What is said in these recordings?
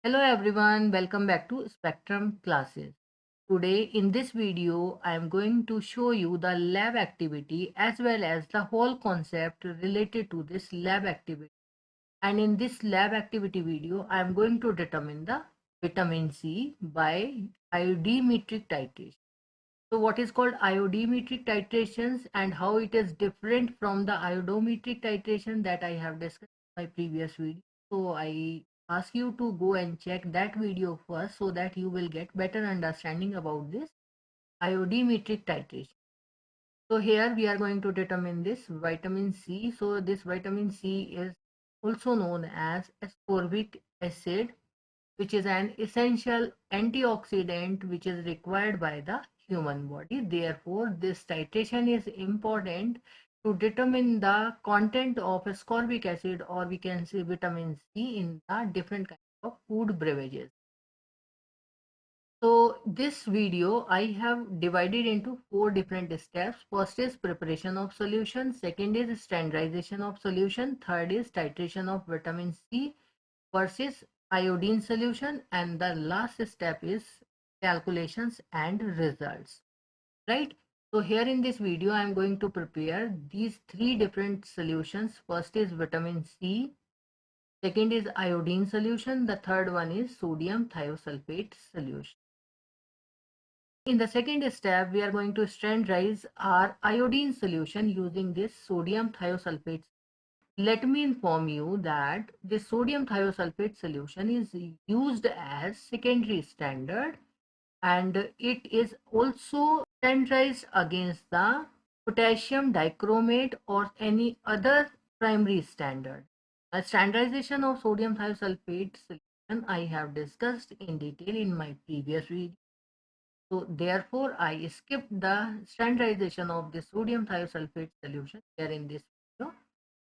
Hello everyone, welcome back to Spectrum classes. Today in this video, I am going to show you the lab activity as well as the whole concept related to this lab activity. And in this lab activity video, I am going to determine the vitamin C by Iodimetric titration. So what is called Iodimetric titrations and how it is different from the Iodometric titration that I have discussed in my previous video. So I ask you to go and check that video first so that you will get better understanding about this Iodimetric titration. So here we are going to determine this vitamin C. So this vitamin C is also known as ascorbic acid, which is an essential antioxidant which is required by the human body. Therefore, this titration is important to determine the content of ascorbic acid, or we can say vitamin C, in the different kinds of food beverages. So this video I have divided into 4 different steps. First is preparation of solution, second is standardization of solution, third is titration of vitamin C versus iodine solution, and the last step is calculations and results, right? So here in this video I am going to prepare these 3 different solutions. First is vitamin C, second is iodine solution, the third one is sodium thiosulfate solution. In the second step, we are going to standardize our iodine solution using this sodium thiosulfate. Let me inform you that this sodium thiosulfate solution is used as secondary standard, and it is also standardized against the potassium dichromate or any other primary standard. A standardization of sodium thiosulfate solution I have discussed in detail in my previous video. So therefore, I skipped the standardization of the sodium thiosulfate solution here in this video.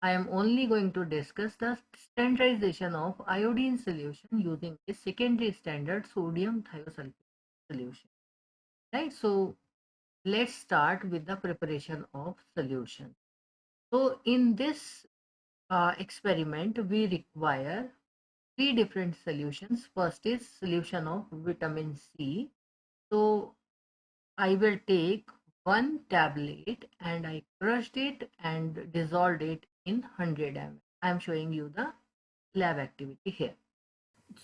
I am only going to discuss the standardization of iodine solution using the secondary standard sodium thiosulfate solution. Right. So let's start with the preparation of solution. So in this experiment, we require 3 different solutions. First is solution of vitamin C. So I will take 1 tablet and I crushed it and dissolved it in 100 ml. I am showing you the lab activity here.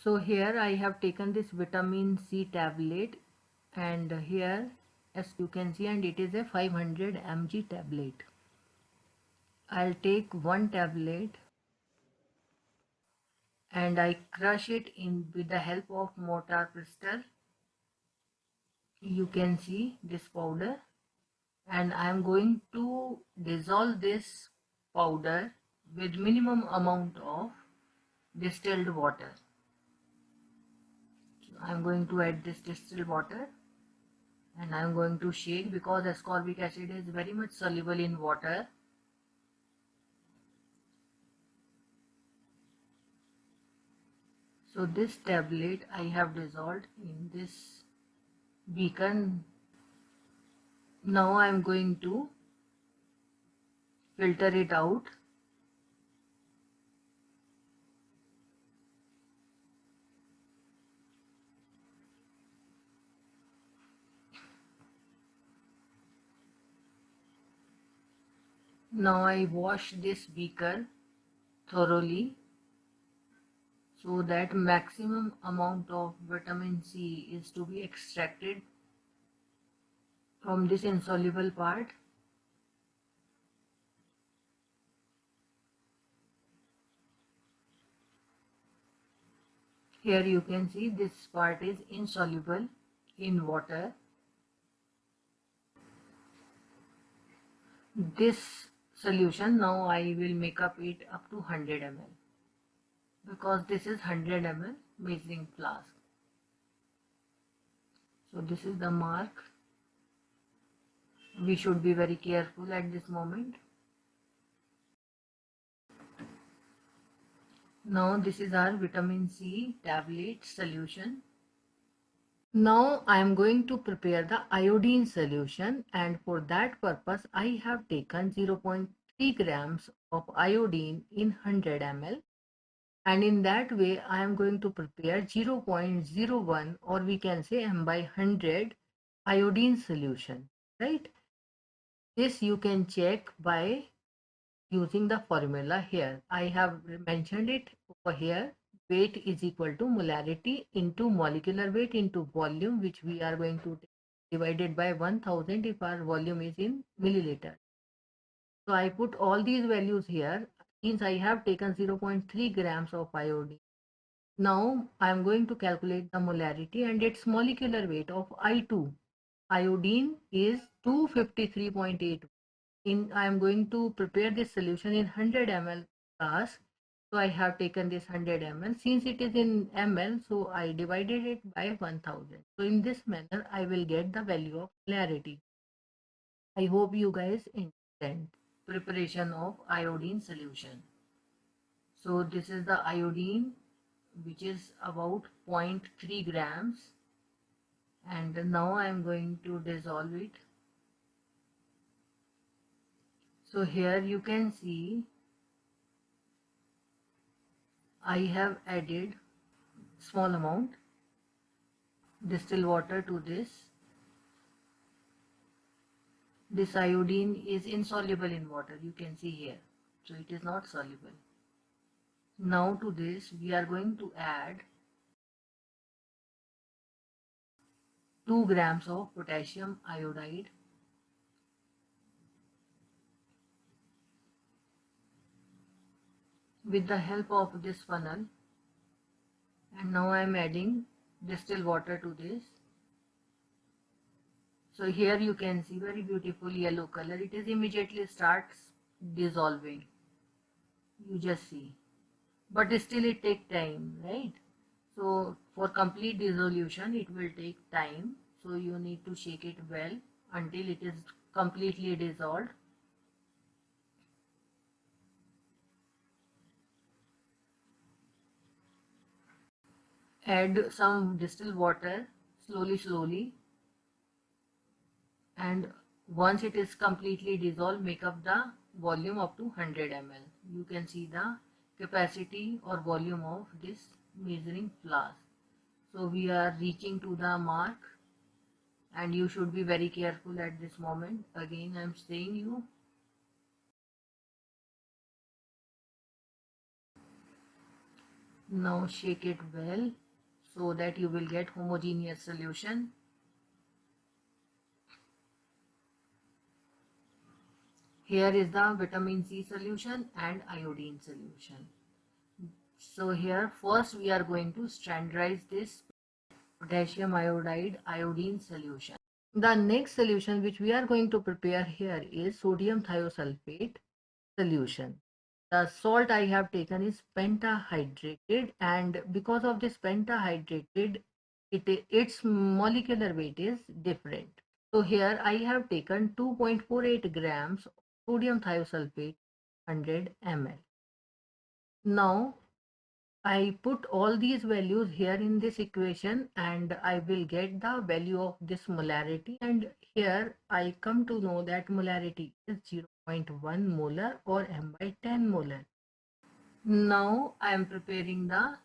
So here I have taken this vitamin C tablet, and here as you can see, and it is a 500 mg tablet. I'll take 1 tablet and I crush it in with the help of mortar pestle. You can see this powder, and I am going to dissolve this powder with minimum amount of distilled water. So I am going to add this distilled water and I am going to shake, because ascorbic acid is very much soluble in water. So this tablet I have dissolved in this beaker. Now I am going to filter it out. Now I wash this beaker thoroughly so that maximum amount of vitamin C is to be extracted from this insoluble part. Here you can see this part is insoluble in water. This solution now I will make up it up to 100 ml, because this is 100 ml measuring flask. So this is the mark. We should be very careful at this moment. Now this is our vitamin C tablet solution. Now I am going to prepare the iodine solution, and for that purpose I have taken 0.3 grams of iodine in 100 ml. And in that way, I am going to prepare 0.01, or we can say m by 100 iodine solution, right? This you can check by using the formula here. I have mentioned it over here. Weight is equal to molarity into molecular weight into volume, which we are going to divided by 1000 if our volume is in milliliter. So I put all these values here. Since I have taken 0.3 grams of iodine, now I am going to calculate the molarity and its molecular weight of I2. Iodine is 253.8. I am going to prepare this solution in 100 ml glass. So I have taken this 100 ml. Since it is in ml, so I divided it by 1000. So in this manner, I will get the value of molarity. I hope you guys understand. Preparation of iodine solution. So this is the iodine, which is about 0.3 grams, and now I am going to dissolve it. So here you can see I have added small amount distilled water to this. This iodine is insoluble in water, you can see here, so it is not soluble. Now to this we are going to add 2 grams of potassium iodide. With the help of this funnel, and now I am adding distilled water to this. So here you can see very beautiful yellow color. It is immediately starts dissolving. You just see. But still it takes time, right? So for complete dissolution, it will take time. So you need to shake it well until it is completely dissolved. Add some distilled water slowly, and once it is completely dissolved, make up the volume up to 100 ml. You can see the capacity or volume of this measuring flask. So we are reaching to the mark, and you should be very careful at this moment. Again, I am saying you. Now shake it well so that you will get homogeneous solution. Here is the vitamin C solution and iodine solution. So here first we are going to standardize this potassium iodide iodine solution. The next solution which we are going to prepare here is sodium thiosulfate solution. The salt I have taken is pentahydrated, and because of this pentahydrated, its molecular weight is different. So here I have taken 2.48 grams of sodium thiosulfate 100 ml. Now I put all these values here in this equation, and I will get the value of this molarity, and here I come to know that molarity is 0.1 molar or m by 10 molar. Now I am preparing the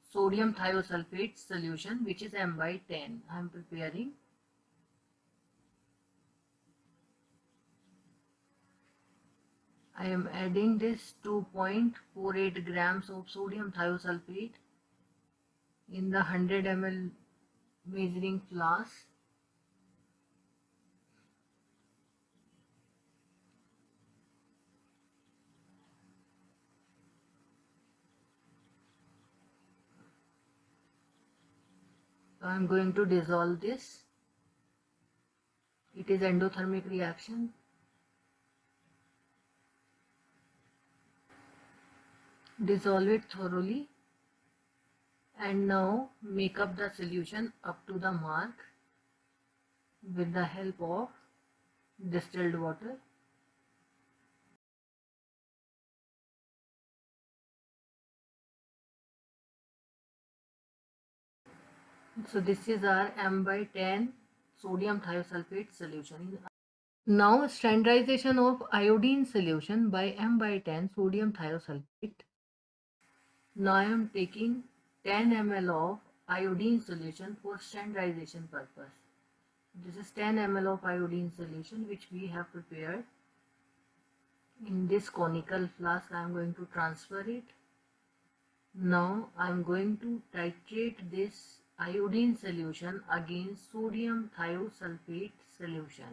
sodium thiosulfate solution, which is m by 10. I am preparing. I am adding this 2.48 grams of sodium thiosulfate in the 100 ml measuring flask. So I am going to dissolve this. It is endothermic reaction. Dissolve it thoroughly, and now make up the solution up to the mark with the help of distilled water. So this is our m by 10 sodium thiosulfate solution. Now standardization of iodine solution by m by 10 sodium thiosulfate. Now I am taking 10 ml of iodine solution for standardization purpose. This is 10 ml of iodine solution which we have prepared. In this conical flask I am going to transfer it. Now I am going to titrate this iodine solution against sodium thiosulfate solution.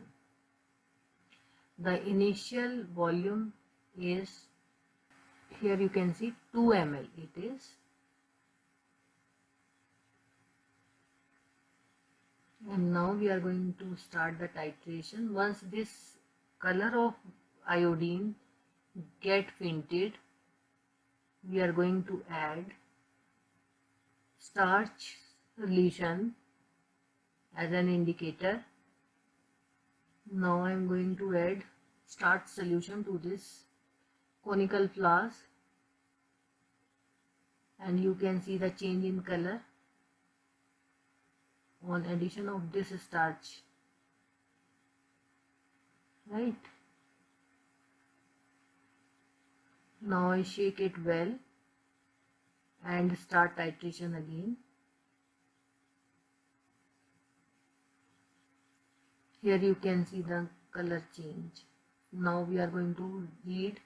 The initial volume is, here you can see 2 ml it is, and now we are going to start the titration. Once this color of iodine get fainted, we are going to add starch solution as an indicator. Now I am going to add starch solution to this conical flask, and you can see the change in color on addition of this starch, right? Now I shake it well and start titration again. Here you can see the color change. Now we are going to read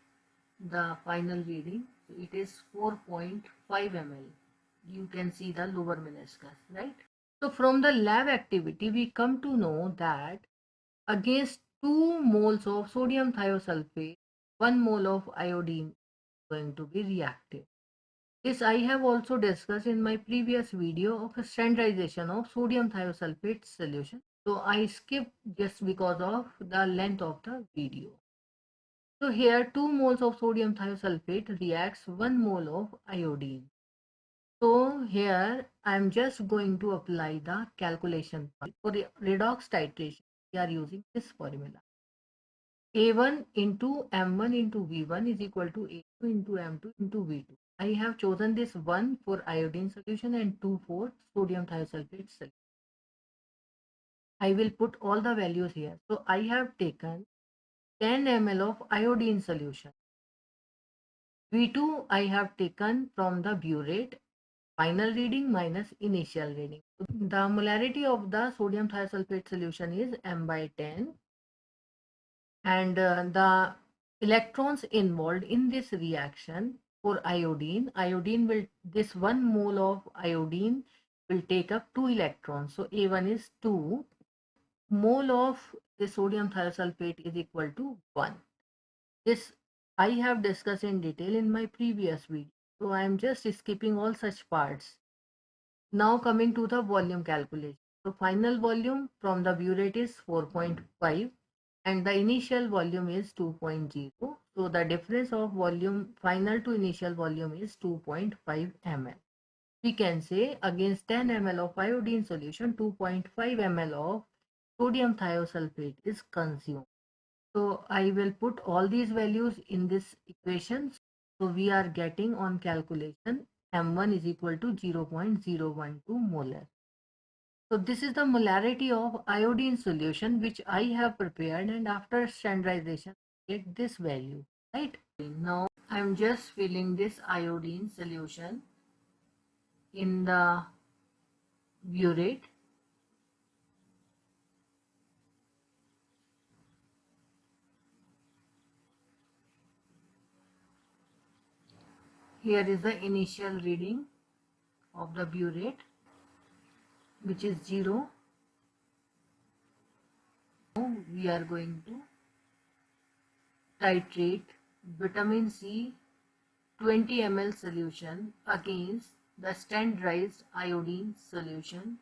the final reading. So it is 4.5 ml. You can see the lower meniscus, right? So from the lab activity, we come to know that against 2 moles of sodium thiosulfate, 1 mole of iodine is going to be reactive. This I have also discussed in my previous video of standardization of sodium thiosulfate solution. So I skipped just because of the length of the video. So here 2 moles of sodium thiosulfate reacts 1 mole of iodine. So here I am just going to apply the calculation. For the redox titration, we are using this formula. A1 into M1 into V1 is equal to A2 into M2 into V2. I have chosen this 1 for iodine solution and 2 for sodium thiosulfate solution. I will put all the values here. So I have taken 10 ml of iodine solution. V2 I have taken from the burette, final reading minus initial reading. The molarity of the sodium thiosulfate solution is m by 10, and the electrons involved in this reaction for iodine will, this 1 mole of iodine will take up 2 electrons. So A1 is 2. Mole of the sodium thiosulfate is equal to 1. This I have discussed in detail in my previous video. So I am just skipping all such parts. Now coming to the volume calculation. So final volume from the burette is 4.5 and the initial volume is 2.0. So the difference of volume final to initial volume is 2.5 ml. We can say against 10 ml of iodine solution, 2.5 ml of sodium thiosulfate is consumed. So I will put all these values in this equation. So we are getting on calculation M1 is equal to 0.012 molar. So this is the molarity of iodine solution which I have prepared, and after standardization get this value, right? Now I am just filling this iodine solution in the burette. Here is the initial reading of the burette, which is 0. Now we are going to titrate vitamin C 20 ml solution against the standardized iodine solution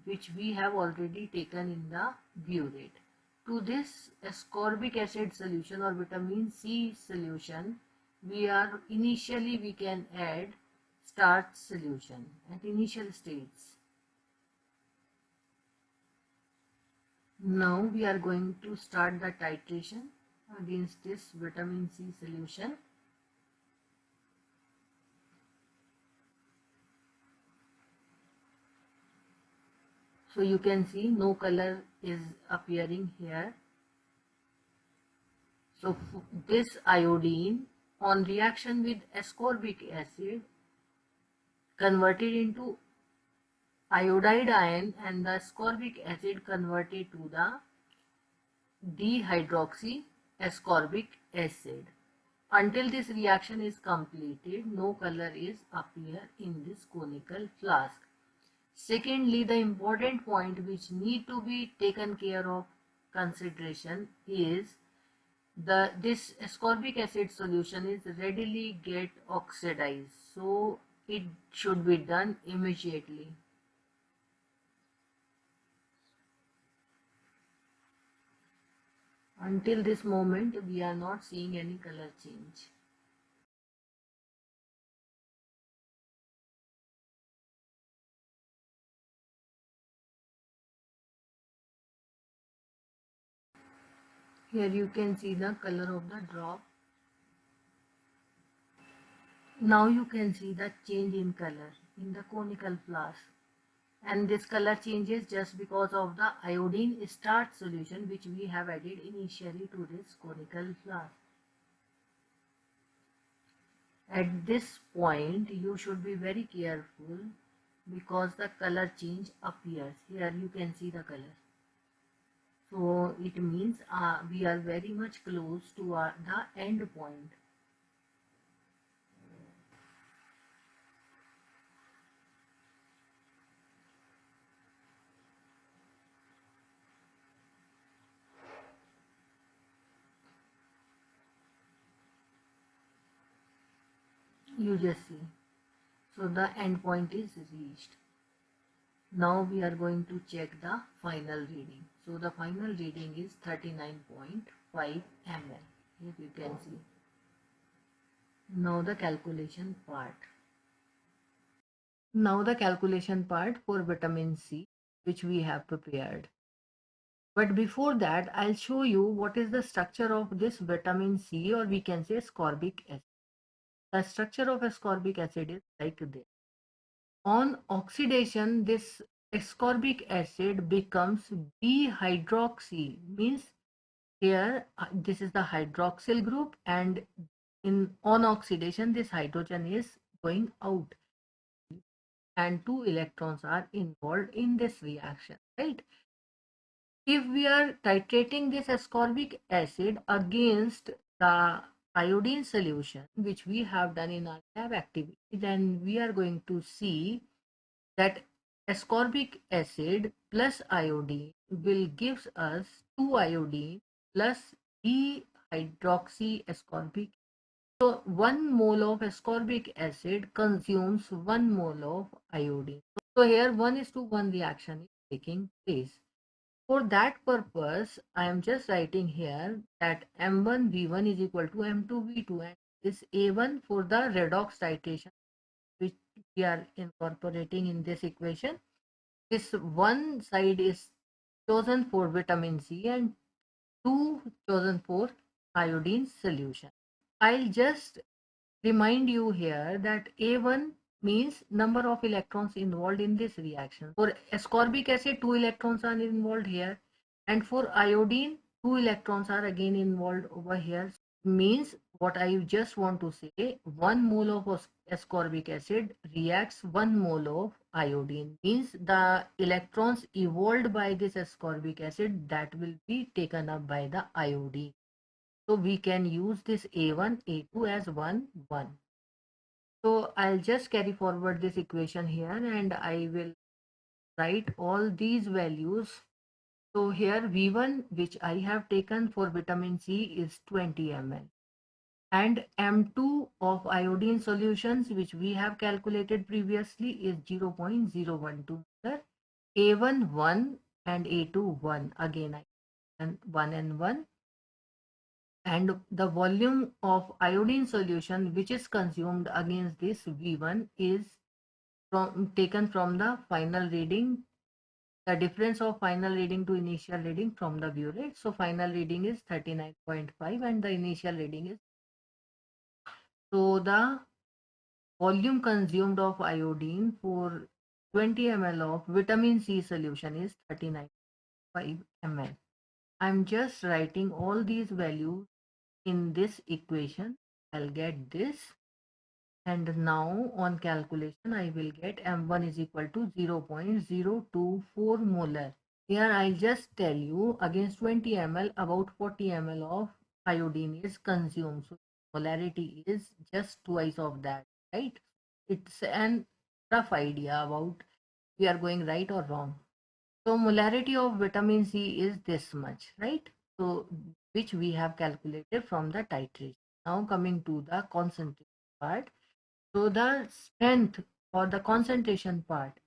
which we have already taken in the burette. To this ascorbic acid solution or vitamin C solution, we can add starch solution at initial states. Now we are going to start the titration against this vitamin C solution. So you can see no color is appearing here. So this iodine on reaction with ascorbic acid converted into iodide ion and the ascorbic acid converted to the dihydroxy ascorbic acid. Until this reaction is completed, no color is appear in this conical flask. Secondly, the important point which need to be taken care of consideration is this ascorbic acid solution is readily get oxidized, so it should be done immediately. Until this moment, we are not seeing any color change. Here you can see the color of the drop. Now you can see the change in color in the conical flask. And this color changes just because of the iodine starch solution which we have added initially to this conical flask. At this point, you should be very careful because the color change appears. Here you can see the color. So it means we are very much close to the end point. You just see. So the end point is reached. Now we are going to check the final reading. So the final reading is 39.5 ml. Here you can see. Now the calculation part. Now the calculation part for vitamin C which we have prepared. But before that, I'll show you what is the structure of this vitamin C, or we can say ascorbic acid. The structure of ascorbic acid is like this. On oxidation, this ascorbic acid becomes dihydroxy, means here this is the hydroxyl group, and on oxidation this hydrogen is going out and 2 electrons are involved in this reaction, right? If we are titrating this ascorbic acid against the iodine solution, which we have done in our lab activity, then we are going to see that ascorbic acid plus iodine will gives us 2 iodine plus dihydroxy ascorbic. So 1 mole of ascorbic acid consumes 1 mole of iodine. So here 1:1 reaction is taking place. For that purpose, I am just writing here that M1V1 is equal to M2V2, and this A1 for the redox titration which we are incorporating in this equation. This one side is chosen for vitamin C and 2 chosen for iodine solution. I'll just remind you here that A1 means number of electrons involved in this reaction. For ascorbic acid, 2 electrons are involved here, and for iodine, 2 electrons are again involved over here. Means what I just want to say, 1 mole of ascorbic acid reacts 1 mole of iodine. Means the electrons evolved by this ascorbic acid that will be taken up by the iodine. So we can use this A1, A2 as 1, 1. So I'll just carry forward this equation here and I will write all these values. So here V1 which I have taken for vitamin C is 20 ml. And M2 of iodine solutions which we have calculated previously is 0.012 meter. A1 1 and A2 1. Again I and 1 and 1. And the volume of iodine solution which is consumed against this V1 is taken from the final reading, the difference of final reading to initial reading from the burette. So final reading is 39.5 and the initial reading is. So the volume consumed of iodine for 20 ml of vitamin C solution is 39.5 ml. I'm just writing all these values in this equation. I'll get this. And now on calculation, I will get M1 is equal to 0.024 molar. Here I'll just tell you against 20 ml, about 40 ml of iodine is consumed. So molarity is just twice of that, right? It's an rough idea about we are going right or wrong. So molarity of vitamin C is this much, right? So which we have calculated from the titration. Now coming to the concentration part. So the strength or the concentration part.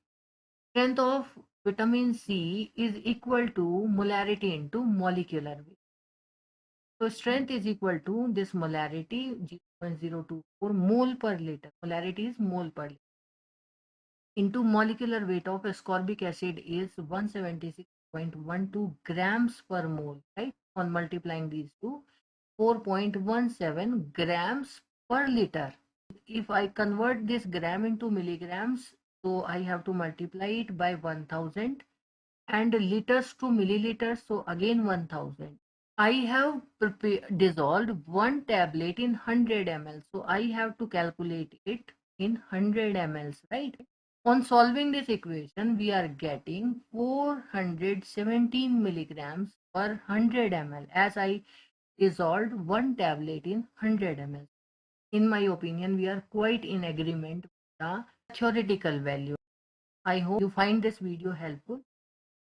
Strength of vitamin C is equal to molarity into molecular weight. So strength is equal to this molarity 0.024 mole per liter. Molarity is mole per liter. Into molecular weight of ascorbic acid is 176.12 grams per mole, right? On multiplying these two, 4.17 grams per liter. If I convert this gram into milligrams, so I have to multiply it by 1000, and liters to milliliters, so again 1000. I have dissolved one tablet in 100 ml, so I have to calculate it in 100 ml, right? On solving this equation, we are getting 417 milligrams per 100 ml, as I dissolved one tablet in 100 ml. In my opinion, we are quite in agreement with the theoretical value. I hope you find this video helpful.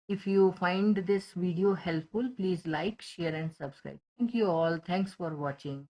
If you find this video helpful, please like, share and subscribe. Thank you all. Thanks for watching.